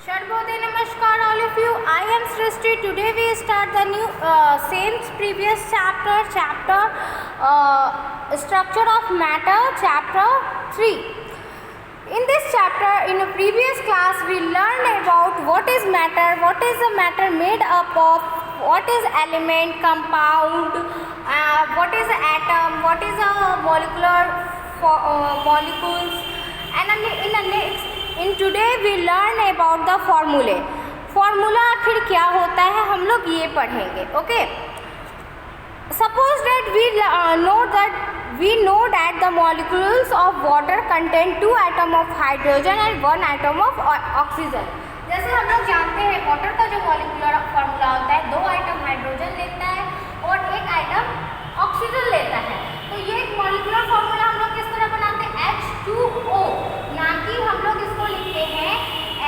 Sharbode Namaskar all of you. I am Srishti. Today we start the new same previous chapter structure of matter, chapter 3. In this chapter, in a previous class, we learned about what is matter, what is the matter made up of, what is element, compound, what is the atom, what is a molecules, and in today we learn about the formula आखिर क्या होता है हम लोग ये पढ़ेंगे. Okay, suppose that we know that the molecules of water contain 2 atoms of hydrogen and 1 atom of oxygen. जैसे हम लोग जानते हैं वाटर का जो मॉलिक्यूलर फार्मूला होता है 2 आइटम हाइड्रोजन लेता है और 1 आइटम ऑक्सीजन लेता है. तो ये मॉलिक्यूलर फार्मूला हम लोग किस तरह बनाते हैं, H2O, ना कि हम लोग इसको लिखते हैं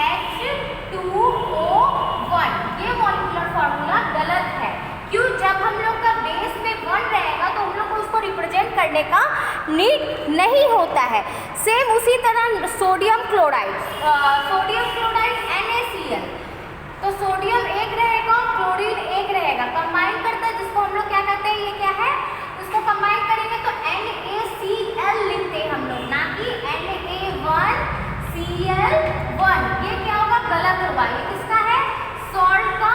H2O1. ये मॉलिक्यूलर फार्मूला गलत है. क्यों? जब हम लोग का बेस में 1 रहेगा तो हम लोग को उसको रिप्रेजेंट करने का नीड नहीं होता है. सेम उसी तरह सोडियम क्लोराइड NaCl, तो सोडियम एक रहेगा, क्लोरीन एक रहेगा, कंबाइन करता है जिसको हम लोग क्या कहते हैं, ये क्या है, उसको कंबाइन करेंगे तो NaCl लिखते हैं हम लोग, ना कि Na1Cl1. ये क्या होगा, गलत होगा. ये किसका है, सॉल्ट का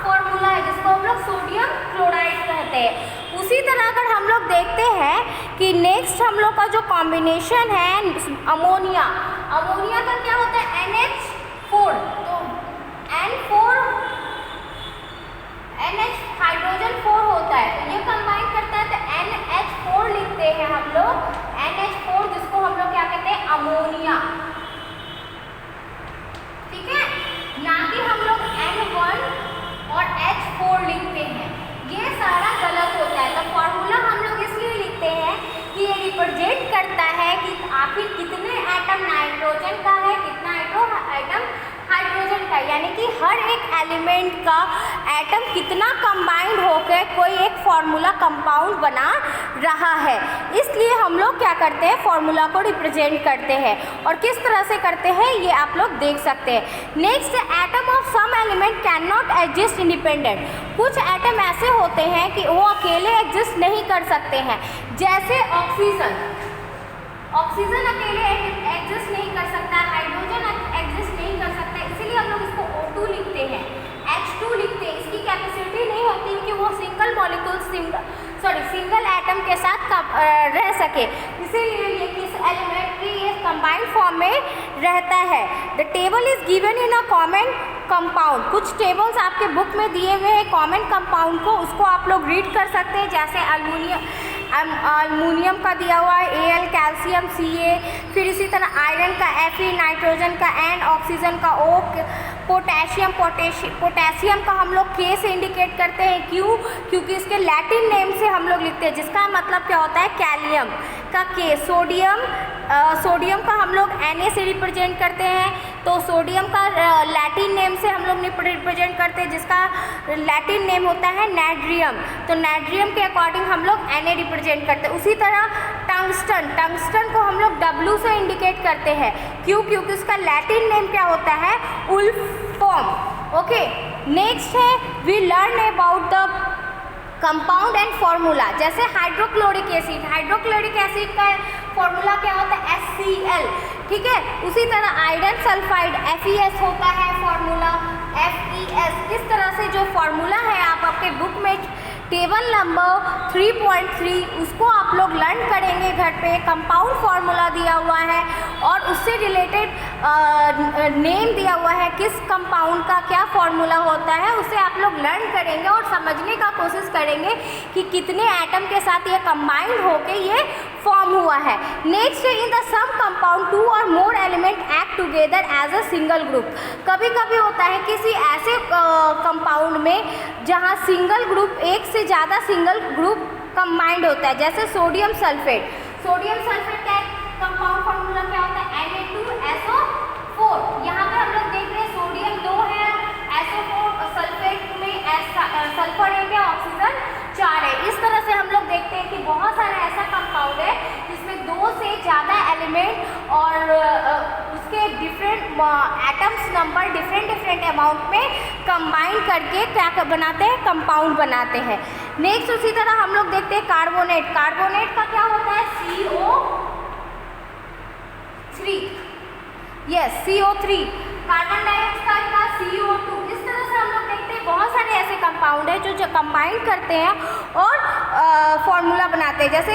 फॉर्मूला है जिसको हम लोग सोडियम क्लोराइड कहते हैं. उसी तरह अगर हम लोग देखते हैं कि नेक्स्ट हम लोग का जो कॉम्बिनेशन है अमोनिया का क्या होता है, NH4. तो NH हाइड्रोजन 4 होता है तो ये कंबाइन करता है तो NH4 लिखते हैं हम लोग, NH4 जिसको हम लोग क्या कहते हैं, अमोनिया. ठीक है, ना कि हम लोग N1 और H4 लिखते हैं. ये सारा गलत होता है. तो फॉर्मूला हम लोग इसलिए लिखते हैं कि ये रिप्रेजेंट करता है कि आखिर कितने एटम नाइट्रोजन का है, कितना एटम हाइड्रोजन का, यानी कि हर एक एलिमेंट का एटम कितना कंबाइंड होकर कोई एक फॉर्मूला कंपाउंड बना रहा है. इसलिए हम लोग क्या करते हैं, फॉर्मूला को रिप्रेजेंट करते हैं. और किस तरह से करते हैं ये आप लोग देख सकते हैं. Next, atom of some element can not exist independent. कुछ एटम ऐसे होते हैं कि वो अकेले एग्जिस्ट नहीं कर सकते हैं. जैसे ऑक्सीजन अकेले एग्जिस्ट नहीं कर सकता, हाइड्रोजन एग्जिस्ट नहीं कर सकता, इसीलिए हम लोग इसको O2 लिखते हैं, H2 लिखते हैं. इसकी कैपेसिटी नहीं होती कि वो सिंगल एटम के साथ रह सके, इसीलिए ये किस एलिमेंट की ये कंबाइंड फॉर्म में रहता है. The table is given in a common compound. कुछ टेबल्स आपके बुक में दिए हुए हैं कॉमन कंपाउंड को, उसको आप लोग रीड कर सकते हैं. जैसे अल्मोनियम का दिया हुआ है Al, कैल्शियम Ca, फिर इसी तरह आयरन का Fe, नाइट्रोजन का N, ऑक्सीजन का O, पोटेशियम का हम लोग K से इंडिकेट करते हैं. क्यों? क्योंकि इसके लैटिन नेम से हम लोग लिखते हैं जिसका मतलब क्या होता है, कैलियम का K. सोडियम का हम लोग Na से रिप्रेजेंट करते हैं, तो सोडियम का लैटिन नेम से हम लोग रिप्रेजेंट करते हैं जिसका लैटिन नेम होता है नाइट्रियम. तो नाइट्रियम के अकॉर्डिंग हम लोग Na रिप्रेजेंट करते हैं. उसी तरह टंगस्टन को हम लोग W से इंडिकेट करते हैं. क्यों? क्योंकि उसका लैटिन नेम क्या होता है, उल्फॉर्म. ओके, नेक्स्ट है we learn about the compound and formula. जैसे हाइड्रोक्लोरिक एसिड का फॉर्मूला क्या होता है, HCl. ठीक है, उसी तरह आयरन सल्फाइड FeS होता है फॉर्मूला, FeS. इस तरह से जो फॉर्मूला है आप आपके बुक में टेबल नंबर 3.3 उसको आप लोग लर्न करेंगे घर पे. कंपाउंड फार्मूला दिया हुआ है और उससे रिलेटेड नेम दिया हुआ है, किस कंपाउंड का क्या फार्मूला होता है, उसे आप लोग लर्न करेंगे और समझने का कोशिश करेंगे कि कितने एटम के साथ ये कंबाइंड होके ये फॉर्म हुआ है. Next, in the some compound 2 और more element act together as a single group. कभी कभी होता है किसी ऐसे कंपाउंड में जहाँ सिंगल ग्रुप, एक से ज़्यादा सिंगल ग्रुप कंबाइंड होता है. जैसे सोडियम सल्फेट का कंपाउंड फार्मूला क्या होता है, Na2SO4. यहाँ पे हम लोग देख रहे हैं सोडियम 2 है, SO4, सल्फेट में सल्फर 1 है, ऑक्सीजन 4 है. इस तरह से हम लोग देखते हैं कि बहुत सारा ऐसा कंपाउंड है जिसमें 2 से ज़्यादा एलिमेंट और उसके different atoms number different amount में कंबाइन करके क्या बनाते हैं, कंपाउंड बनाते हैं। नेक्स्ट उसी तरह हम लोग देखते हैं कार्बोनेट। कार्बोनेट का क्या होता है, CO3, yes CO3, carbon dioxide का CO2। इस तरह से हम लोग देखते हैं बहुत सारे ऐसे कंपाउंड है जो कंबाइन करते हैं और फॉर्मूला बनाते हैं। जैसे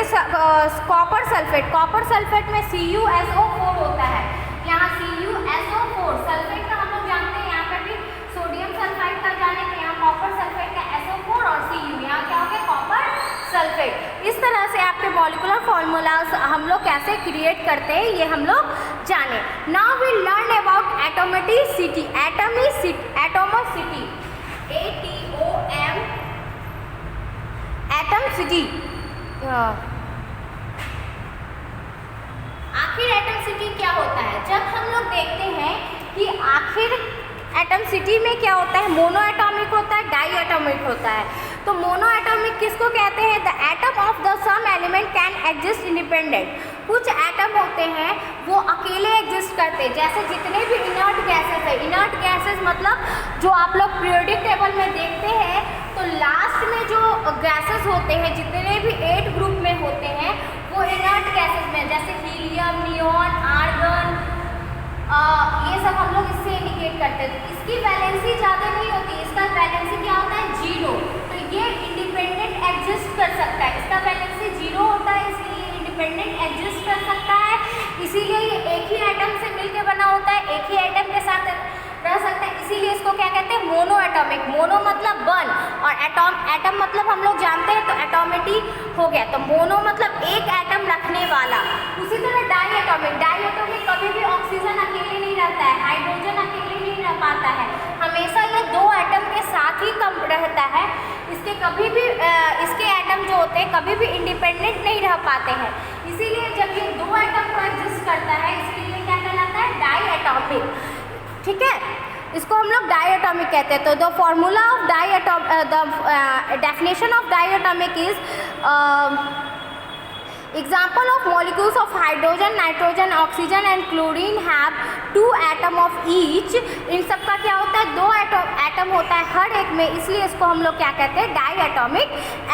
कॉपर सल्फेट, कॉपर सल्फेट में CuSO4 होता है, यहाँ CuSO4 सल्फेट का हम लोग जानते हैं, यहाँ पर भी सोडियम सल्फाइड का जाने के यहाँ कॉपर सल्फेट का SO4 और Cu, यहाँ क्या हो गया, कॉपर सल्फेट। इस तरह से आपके मॉलिक्यूलर फॉर्मूलाज हम लोग कैसे क्रिएट करते हैं ये हम लोग जाने। Now we learn about atomicity, atomicity, ATOM, atomicity. आखिर एटमसिटी क्या होता है, जब हम लोग देखते हैं कि आखिर एटमसिटी में क्या होता है, मोनो एटॉमिक होता है, डाई एटॉमिक होता है। तो मोनो एटॉमिक किसको कहते हैं, the atom of the some element can exist independent. कुछ एटम होते हैं वो अकेले एग्जिस्ट करते हैं, जैसे जितने भी इनर्ट गैसेस है, इनर्ट गैसेस मतलब जो आप लोग पीरियोडिक टेबल में देखते हैं तो लास्ट में जो गैसेस होते हैं जितने भी 8 ग्रुप में होते हैं वो इनर्ट गैसेस में, जैसे हीलियम, नियॉन, आर्गन, ये सब हम लोग इससे इंडिकेट करते हैं। इसकी वैलेंसी ज़्यादा नहीं होती, इसका वैलेंसी क्या होता है, 0। तो ये इंडिपेंडेंट एग्जिस्ट कर सकता है, इसका वैलेंसी 0 होता है, इसलिए इंडिपेंडेंट एग्जिस्ट कर सकता है। इसीलिए ये एक ही एटम से मिलकर बना होता है, एक ही एटम के साथ रह सकता है, इसीलिए इसको क्या कहते हैं, मोनो एटॉमिक। मोनो मतलब वन और एटम मतलब हम लोग जानते हैं तो एटॉमिटी हो गया, तो मोनो मतलब एक एटम रखने वाला। उसी तरह डाई एटॉमिक, डाई एटॉमिक कभी भी ऑक्सीजन अकेले नहीं रहता है, हाइड्रोजन अकेले नहीं रह पाता है, हमेशा ये 2 एटम के साथ ही कम रहता है। इसके कभी भी इसके एटम जो होते हैं कभी भी इंडिपेंडेंट नहीं रह पाते हैं, इसीलिए जब ये 2 एटम को एग्जिस्ट करता है इसलिए क्या कहलाता है, डाई एटॉमिक। ठीक है, इसको हम लोग डाई एटॉमिक कहते हैं। तो the formula of diatomic, the definition of diatomic is example of molecules of hydrogen, nitrogen, oxygen and chlorine have 2 atom of each। इन सब का क्या होता है, 2 एटम होता है हर एक में, इसलिए इसको हम लोग क्या कहते हैं, डाई एटॉमिक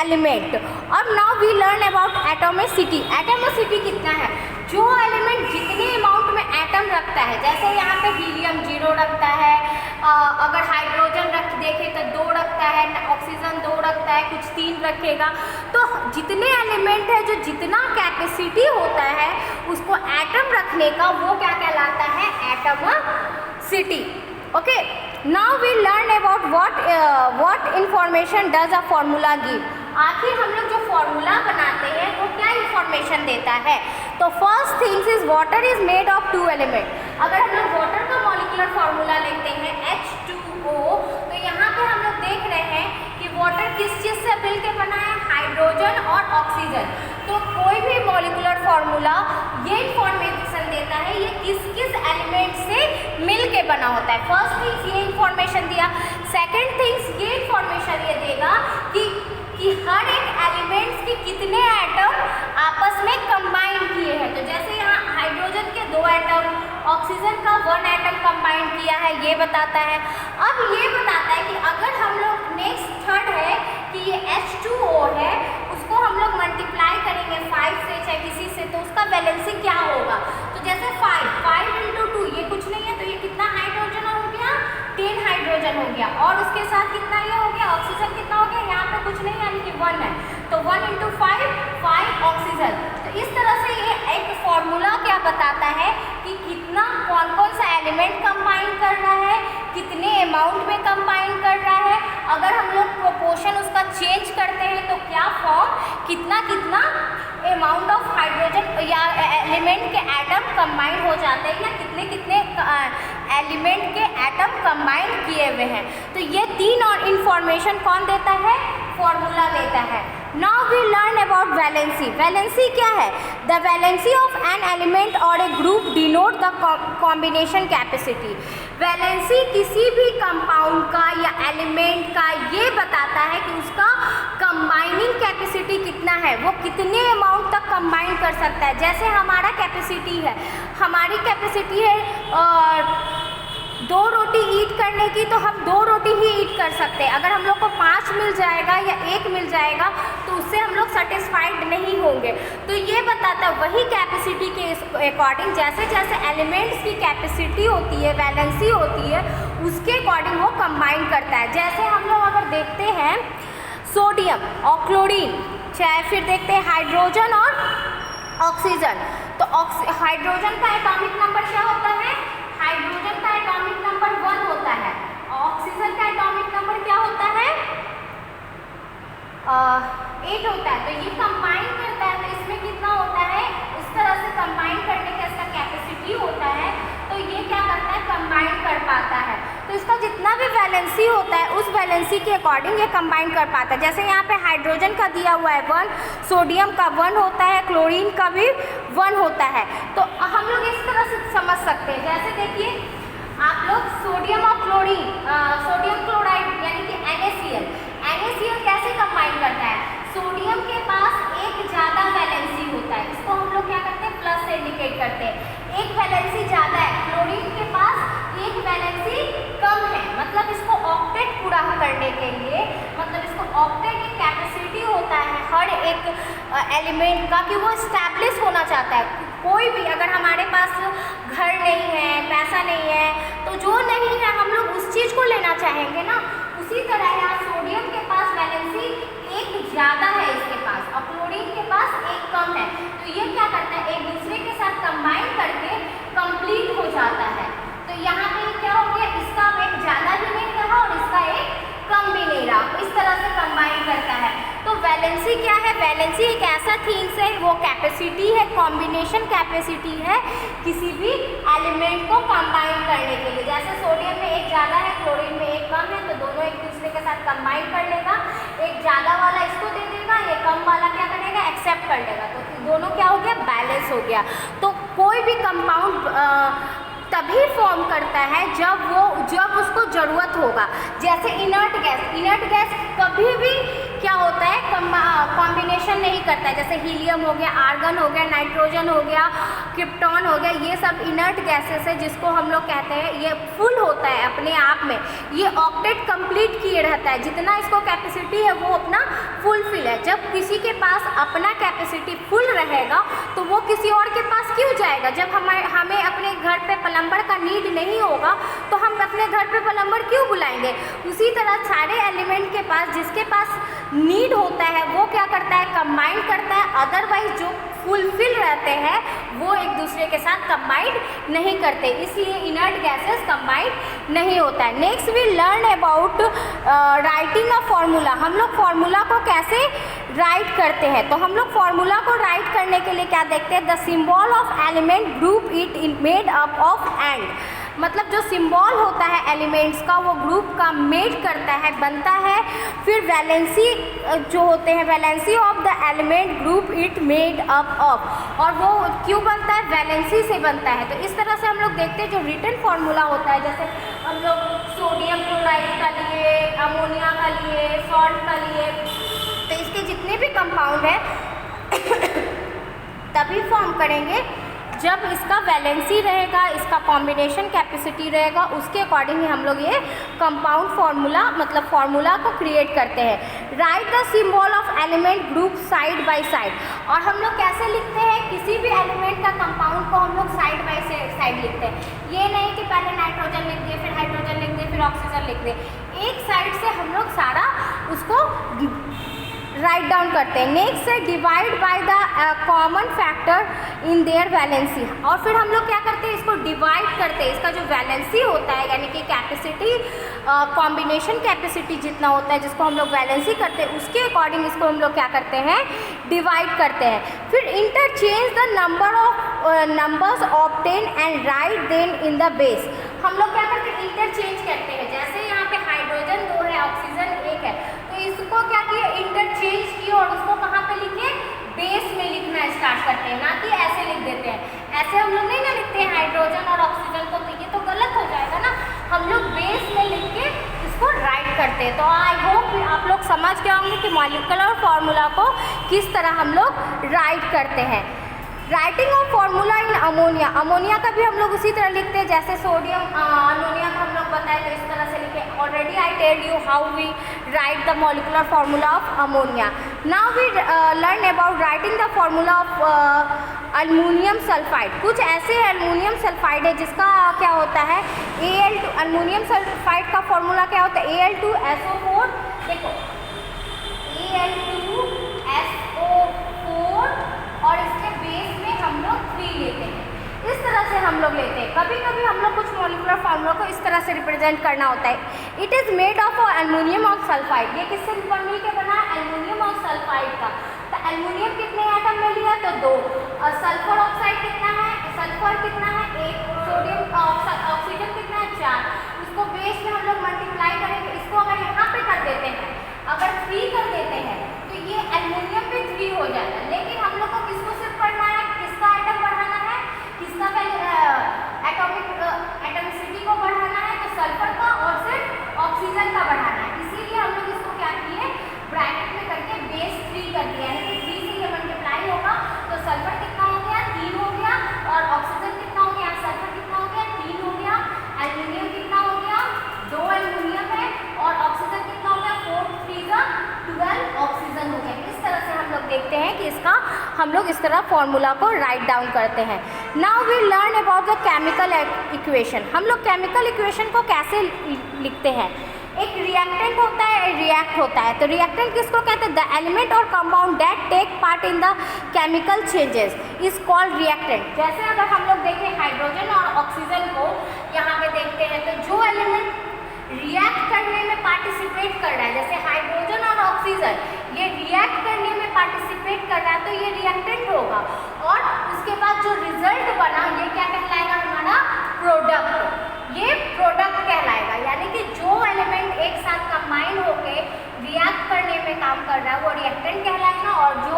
एलिमेंट। अब now we learn about atomicity. Atomicity कितना है, जो एलिमेंट जितने अमाउंट में एटम रखता है, जैसे यहाँ पे हीलियम 0 रखता है, अगर हाइड्रोजन देखे तो 2 रखता है, ऑक्सीजन 2 रखता है, कुछ 3 रखेगा। तो जितने एलिमेंट है जो जितना कैपेसिटी होता है उसको एटम रखने का वो क्या कहलाता है, atomicity. Okay, now we learn about what information does a formula give. आखिर हम लोग जो फॉर्मूला बनाते हैं वो क्या इंफॉर्मेशन देता है। तो first things is water is made of 2 element. अगर हम लोग वाटर का मॉलिक्यूलर फॉर्मूला लेते हैं H2O, तो यहाँ पे हम लोग देख रहे हैं कि वाटर किस चीज़ से मिलकर बना है, हाइड्रोजन और ऑक्सीजन। तो कोई भी मॉलिक्यूलर फार्मूला ये इंफॉर्मेशन देता है ये किस किस एलिमेंट से मिल के बना होता है। फर्स्ट थिंग्स ये इंफॉर्मेशन दिया। सेकंड थिंग्स ये इंफॉर्मेशन ये देगा कि हर एक एलिमेंट्स के कितने एटम आपस में कंबाइन किए हैं। तो जैसे यहाँ हाइड्रोजन के 2 एटम, ऑक्सीजन का 1 एटम कंबाइन किया है, ये बताता है। अब ये बताता है कि अगर हम लोग नेक्स्ट थर्ड है कि ये H2O है, उसको हम लोग मल्टीप्लाई करेंगे 5 से चाहे किसी से, तो उसका वैलेंसी क्या होगा। तो जैसे 5 × 2 ये कुछ नहीं है, तो ये कितना हाइड्रोजन हो गया, 10 हाइड्रोजन हो गया, और उसके साथ कितना ये हो गया, ऑक्सीजन कितना हो गया, यहाँ पे कुछ नहीं यानी कि 1 है, तो 1 × 5 ऑक्सीजन। तो इस तरह से ये एक फॉर्मूला क्या बताता है कि कितना कौन कौन सा एलिमेंट कंबाइन कर रहा है, कितने अमाउंट में कंबाइन कर रहा है। अगर हम लोग प्रोपोर्शन उसका चेंज करते हैं तो क्या फॉर्म, कितना कितना अमाउंट ऑफ हाइड्रोजन या एलिमेंट के एटम कंबाइन हो जाते हैं, या कितने कितने एलिमेंट के एटम कंबाइन किए हुए हैं। तो ये 3 और इन्फॉर्मेशन कौन देता है, फॉर्मूला देता है। Now we learn about valency. Valency क्या है, the valency of an element or a group denote the combination capacity. Valency किसी भी कंपाउंड का या एलिमेंट का ये बताता है कि उसका कंबाइनिंग कैपेसिटी कितना है, वो कितने अमाउंट तक कंबाइन कर सकता है। जैसे हमारा कैपेसिटी है, हमारी कैपेसिटी है 2 रोटी ईट करने की तो हम 2 रोटी ही ईट कर सकते हैं। अगर हम लोग को 5 मिल जाएगा या 1 मिल जाएगा तो उससे हम लोग सेटिस्फाइड नहीं होंगे। तो ये बताता है वही कैपेसिटी के अकॉर्डिंग जैसे जैसे एलिमेंट्स की कैपेसिटी होती है, वैलेंसी होती है, उसके अकॉर्डिंग वो कंबाइन करता है। जैसे हम लोग अगर देखते हैं सोडियम और क्लोरीन, चाहे फिर देखते हैं हाइड्रोजन और ऑक्सीजन, तो हाइड्रोजन का एटॉमिक नंबर क्या होता है? हाइड्रोजन का एटॉमिक नंबर 1 होता है। ऑक्सीजन का एटॉमिक नंबर क्या होता है? 8 होता है। तो ये कंबाइन करता है, तो इसमें कितना होता है? इस तरह से कंबाइन करने का इसका कैपेसिटी होता है, तो ये क्या करता है? कंबाइन कर पाता है। तो इसका जितना भी वैलेंसी होता है उस वैलेंसी के अकॉर्डिंग ये कंबाइन कर पाता है। जैसे यहाँ पे हाइड्रोजन का दिया हुआ है 1, सोडियम का 1 होता है, क्लोरीन का भी 1 होता है। तो हम लोग इस तरह से समझ सकते हैं, जैसे देखिए आप लोग सोडियम और क्लोरीन, सोडियम क्लोराइड यानी कि NaCl कैसे कंबाइन करता है? सोडियम के पास एक ज़्यादा वैलेंसी होता है, इसको हम लोग क्या करते हैं? प्लस से इंडिकेट करते हैं। एक वैलेंसी ज़्यादा है, क्लोरीन के पास एक वैलेंसी कम है, मतलब इसको ऑक्टेट पूरा करने के लिए, मतलब इसको ऑक्टेट एक कैपेसिटी होता है हर एक एलिमेंट का कि वो इस्टेब्लिश होना चाहता है। कोई भी अगर हमारे पास घर नहीं है, पैसा नहीं है, तो जो नहीं है हम लोग उस चीज़ को लेना चाहेंगे ना। उसी तरह यहाँ सोडियम के पास वैलेंसी एक ज़्यादा है इसके पास और क्लोरीन के पास एक कम है, तो ये क्या करता है? एक दूसरे के साथ कंबाइन करके कंप्लीट हो जाता है। तो यहाँ पे क्या हो गया? इसका एक ज़्यादा भी नहीं रहा और इसका एक कम भी नहीं रहा, इस तरह से कंबाइन करता है। तो वैलेंसी क्या है? वैलेंसी एक ऐसा थिंग्स है, वो कैपेसिटी है, कॉम्बिनेशन कैपेसिटी है किसी भी एलिमेंट को कंबाइन करने के लिए। जैसे सोडियम में एक ज़्यादा है, क्लोरीन में एक कम है, तो दोनों एक दूसरे के साथ कंबाइन कर लेगा, एक ज़्यादा वाला इसको दे देगा, ये कम वाला क्या करेगा? एक्सेप्ट कर लेगा, तो दोनों क्या हो गया? बैलेंस हो गया। तो कोई भी कंपाउंड तभी फॉर्म करता है जब उसको ज़रूरत होगा। जैसे इनर्ट गैस कभी भी क्या होता है? कॉम्बिनेशन नहीं करता है। जैसे हीलियम हो गया, आर्गन हो गया, नाइट्रोजन हो गया, क्रिप्टॉन हो गया, ये सब इनर्ट गैसेस है जिसको हम लोग कहते हैं ये फुल होता है अपने आप में, ये ऑक्टेट कंप्लीट किए रहता है, जितना इसको कैपेसिटी है वो अपना फुलफिल है। जब किसी के पास अपना कैपेसिटी फुल रहेगा तो वो किसी और के पास क्यों जाएगा? जब हमें अपने घर पे प्लम्बर का नीड नहीं होगा तो हम अपने घर पे प्लम्बर क्यों बुलाएंगे? उसी तरह सारे एलिमेंट के पास जिसके पास नीड होता है वो क्या करता है? कंबाइन करता है, अदरवाइज जो फुलफिल रहते हैं वो एक दूसरे के साथ कंबाइन नहीं करते, इसलिए इनर्ट गैसेस कंबाइन नहीं होता है। Next we learn about writing a formula. हम लोग फॉर्मूला को कैसे राइट करते हैं? तो हम लोग फॉर्मूला को राइट करने के लिए क्या देखते हैं? The symbol of element group it made up of and, मतलब जो सिंबल होता है एलिमेंट्स का वो ग्रुप का मेड करता है, बनता है। फिर वैलेंसी जो होते हैं, valency of the element group it made up of, और वो क्यों बनता है? वैलेंसी से बनता है। तो इस तरह से हम लोग देखते हैं जो रिटन फार्मूला होता है, जैसे हम लोग सोडियम क्लोराइड का लिए, अमोनिया का लिए, सॉल्ट का लिए, तो इसके जितने भी कंपाउंड हैं तभी फॉर्म करेंगे जब इसका वैलेंसी रहेगा, इसका कॉम्बिनेशन कैपेसिटी रहेगा, उसके अकॉर्डिंग ही हम लोग ये कंपाउंड फार्मूला मतलब फार्मूला को क्रिएट करते हैं। Right the symbol of element group side by side, और हम लोग कैसे लिखते हैं? किसी भी एलिमेंट का कंपाउंड को हम लोग साइड बाय साइड लिखते हैं। ये नहीं कि पहले नाइट्रोजन लिख दिए, फिर हाइड्रोजन लिख दिए, फिर ऑक्सीजन लिख दिए, एक साइड से हम लोग सारा उसको राइट डाउन करते हैं। नेक्स्ट है divide by the common factor in their valency, और फिर हम लोग क्या करते हैं? इसको डिवाइड करते हैं, इसका जो वैलेंसी होता है यानी कि कैपेसिटी, कॉम्बिनेशन कैपेसिटी जितना होता है जिसको हम लोग वैलेंसी करते हैं उसके अकॉर्डिंग इसको हम लोग क्या करते हैं? डिवाइड करते हैं। फिर interchange the numbers obtain and write then in the base, हम लोग क्या करते हैं? इंटरचेंज करते हैं। जैसे यहाँ पे हाइड्रोजन 2 है, ऑक्सीजन 1 है, तो इसको क्या किया? इंटरचेंज किया और उसको कहाँ पे लिखे? बेस में लिखना स्टार्ट करते हैं, ना कि ऐसे लिख देते हैं। ऐसे हम लोग नहीं ना लिखते हैं हाइड्रोजन और ऑक्सीजन को, तो ये तो गलत हो जाएगा ना। हम लोग बेस में लिख के इसको राइट करते हैं। तो आई होप आप लोग समझ गए होंगे कि मॉलिक्यूलर फार्मूला को किस तरह हम लोग राइट करते हैं। Writing of formula in ammonia, ammonia का भी हम लोग उसी तरह लिखते हैं जैसे सोडियम अमोनिया का हम लोग बताए तो इस तरह से लिखे। Already I tell you how we write the molecular formula of ammonia. Now we learn about writing the formula of aluminium sulphide. कुछ ऐसे अल्युमिनियम सल्फाइड है जिसका क्या होता है Al2, अल्युमिनियम सल्फाइड का फॉर्मूला क्या होता है Al2SO4। देखो Al2SO4 और इसके बेस में हम लोग 3 लेते हैं, इस तरह से हम लोग लेते हैं। कभी कभी हम लोग कुछ मॉलिक्यूलर फार्मूला को इस तरह से रिप्रेजेंट करना होता है। It is made of aluminium और सल्फाइड। ये किससे मिल के बना है एल्युमिनियम और सल्फाइड का। तो एल्युमिनियम कितने एटम में लिया तो 2, और सल्फर ऑक्साइड कितना है, सल्फर कितना है 1, सोडियम ऑक्सीजन कितना है 4। इसको बेस में हम लोग मल्टीप्लाई करेंगे, इसको अगर यहाँ पे कर देते हैं, अगर 3 कर देते हैं तो ये एल्युमिनियम पे 3 हो जाता है। लेकिन हम लोग को किसको सिर्फ पढ़ना है, किसका आइटम बढ़ाना है, किसका एटॉमिसिटी को बढ़ाना है, तो सल्फर का और सिर्फ ऑक्सीजन का बढ़ाना है। इसीलिए हम लोग इसको क्या किए ब्रैकेट में करके बेस 3 कर दिया, यानी कि 3 से ये मल्टीप्लाई होगा तो सल्फर कितना हो गया 3 हो गया, और ऑक्सीजन कितना हो गया, सल्फर कितना हो गया 3 हो गया, एल्युमिनियम कितना हो गया 2 एल्युमिनियम है, और ऑक्सीजन कितना हो गया 4 3 12 ऑक्सीजन हो गया। इस तरह से हम लोग देखते हैं कि इसका हम लोग इस तरह फॉर्मूला को राइट डाउन करते हैं। Now we learn about the chemical equation. हम लोग केमिकल इक्वेशन को कैसे लिखते हैं। एक रिएक्टेंट होता है, रिएक्ट होता है। तो रिएक्टेंट किसको कहते हैं, द एलिमेंट और compound that take part in the chemical changes is called reactant. जैसे अगर हम लोग देखें हाइड्रोजन और ऑक्सीजन को यहाँ पे देखते हैं, तो जो एलिमेंट रिएक्ट करने में पार्टिसिपेट कर रहा है, जैसे हाइड्रोजन और ऑक्सीजन ये रिएक्ट करने में पार्टिसिपेट कर रहा है तो ये रिएक्टेंट होगा, और उसके बाद जो रिजल्ट बना ये क्या कहलाएगा हमारा प्रोडक्ट, ये प्रोडक्ट कहलाएगा। यानी कि जो एलिमेंट एक साथ कंबाइन होके रिएक्ट करने में काम कर रहा है वो रिएक्टेंट कहलाएगा, और जो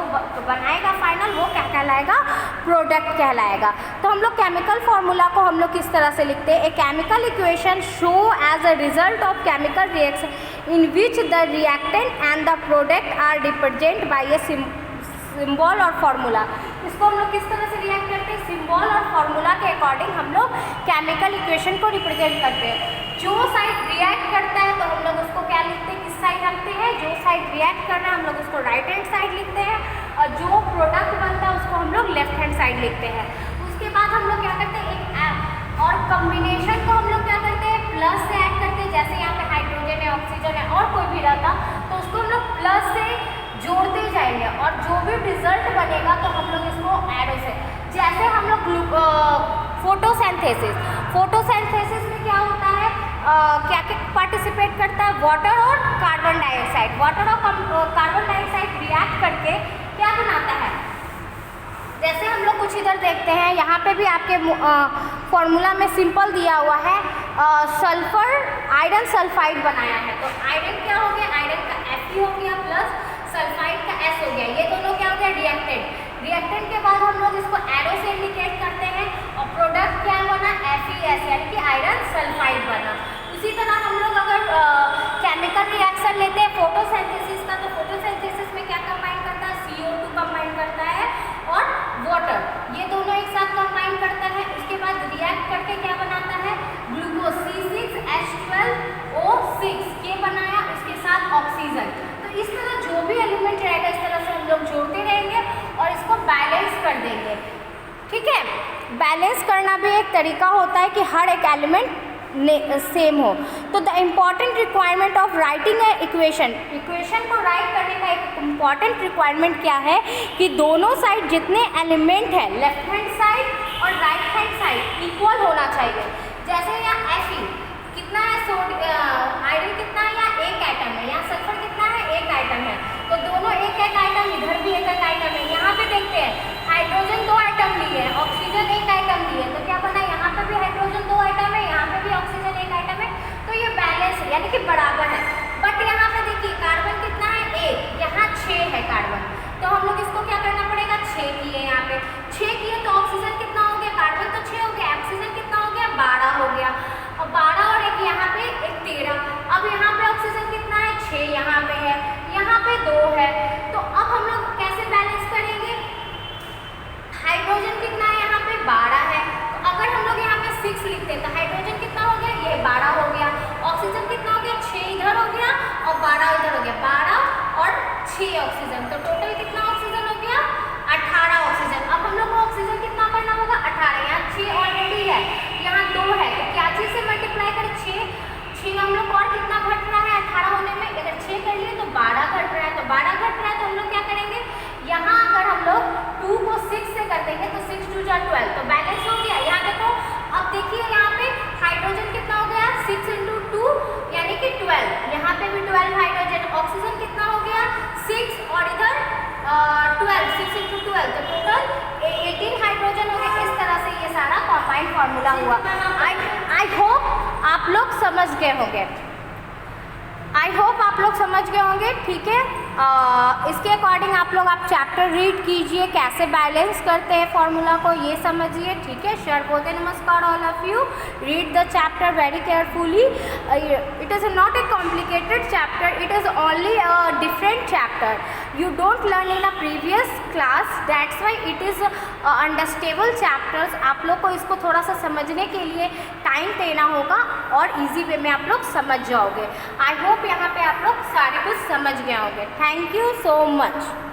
बनाएगा फाइनल वो क्या कहलाएगा प्रोडक्ट कहलाएगा। तो हम लोग केमिकल फार्मूला को हम लोग किस तरह से लिखते हैं, a chemical equation show as a result of chemical reaction in which the reactant and the product are represent by a symbol और फार्मूला। इसको हम लोग किस तरह से रिएक्ट करते हैं, सिंबल और फार्मूला के अकॉर्डिंग हम लोग केमिकल इक्वेशन को रिप्रेजेंट करते हैं। जो साइड रिएक्ट करता है तो हम लोग उसको क्या लिखते हैं, किस साइड रखते हैं, जो साइड रिएक्ट कर रहा है हम लोग उसको राइट हैंड साइड लिखते हैं, और जो प्रोडक्ट बनता है उसको हम लोग लेफ्ट हैंड साइड लिखते हैं। उसके बाद हम लोग क्या करते हैं, एक और कम्बिनेशन को हम लोग क्या करते हैं प्लस से ऐड करते हैं। जैसे यहाँ पे हाइड्रोजन है, ऑक्सीजन है और कोई भी रहता तो उसको हम लोग प्लस से जोड़ते जाएंगे, और जो भी रिजल्ट बनेगा तो हम लोग इसको एरो से, जैसे हम लोग फोटोसिंथेसिस में क्या होता है, क्या क्या पार्टिसिपेट करता है, वाटर और कार्बन डाइऑक्साइड। वाटर और कार्बन डाइऑक्साइड रिएक्ट करके क्या बनाता है, जैसे हम लोग कुछ इधर देखते हैं, यहाँ पे भी आपके फॉर्मूला में सिंपल दिया हुआ है सल्फर आयरन सल्फाइड बनाया है। तो आयरन क्या हो गया, आयरन का Fe हो गया प्लस सल्फाइड का S हो गया, ये दोनों क्या हो गया रिएक्टेंट। रिएक्टेंट के बाद हम लोग इसको एरो से इंडिकेट करते हैं, और प्रोडक्ट क्या बना FeS यानी कि आयरन सल्फाइड बना। उसी तरह हम लोग अगर केमिकल रिएक्शन लेते हैं फोटोसिंथेसिस का, तो फोटोसिंथेसिस में क्या कंबाइन करता है, CO2 कंबाइन करता है और वाटर, ये दोनों एक साथ कंबाइन करता है। उसके बाद रिएक्ट करके क्या बनाता है ग्लूकोज C6H12O6 ये बनाया, उसके साथ ऑक्सीजन। तो इस तरह जो भी एलिमेंट रहेगा इस तरह से हम लोग जोड़ते रहेंगे और इसको बैलेंस कर देंगे। ठीक है, बैलेंस करना भी एक तरीका होता है कि हर एक एलिमेंट सेम हो। तो the important requirement of writing a equation को राइट करने का एक इम्पॉर्टेंट रिक्वायरमेंट क्या है कि दोनों साइड जितने एलिमेंट है लेफ्ट हैंड साइड और राइट हैंड साइड इक्वल होना चाहिए। जैसे यहाँ Fe कितना है, आयरन कितना है, यहाँ एक आइटम है, यहाँ सल्फर कितना है, एक आइटम है, तो दोनों एक एक आइटम, इधर भी एक एक आइटम है। यहाँ पे देखते हैं हाइड्रोजन 2 आइटम लिए है, ऑक्सीजन 1 आइटम लिए, तो क्या बना, यहाँ पे भी हाइड्रोजन 2 आइटम है, यहाँ पे भी ऑक्सीजन 1 आइटम है, तो ये बैलेंस है यानी कि बराबर है। बट यहाँ पे देखिए कार्बन कितना है 1, यहाँ 6 है कार्बन, तो हम लोग इसको क्या करना पड़ेगा 6 किए, यहाँ पे 6 किए तो ऑक्सीजन कितना हो गया, कार्बन तो 6 हो गया, ऑक्सीजन कितना हो गया 12 हो गया, और 12 और एक यहाँ पे एक 13। अब यहाँ पे ऑक्सीजन कितना है 6, यहाँ पे है, यहाँ पे 2 है, तो अब हम लोग कैसे बैलेंस करेंगे, हाइड्रोजन देंगे तो 6 2 जा 12, तो बैलेंस हो गया। यहाँ देखो, अब देखिए यहाँ पे हाइड्रोजन कितना हो गया, 6 × 2 यानी कि 12, यहाँ पे भी 12 हाइड्रोजन। ऑक्सीजन कितना हो गया, 6 और इधर 12, 6 × 12, तो टोटल 18 हाइड्रोजन हो गए। इस तरह से ये सारा कॉम्बाइंड फार्मूला हुआ। आई होप आप लोग समझ गए होंगे, ठीक है। इसके अकॉर्डिंग आप चैप्टर रीड कीजिए, कैसे बैलेंस करते हैं फॉर्मूला को, ये समझिए, ठीक है। सर बोलते नमस्कार all of you, read the chapter very carefully. It is not a complicated chapter, it is only a different chapter you don't learn in a previous class, that's why it is understandable chapters। आप लोग को इसको थोड़ा सा समझने के लिए time देना होगा और इजी वे में आप लोग समझ जाओगे। आई होप यहाँ पे आप लोग सारे कुछ समझ गए होंगे। Thank you so much.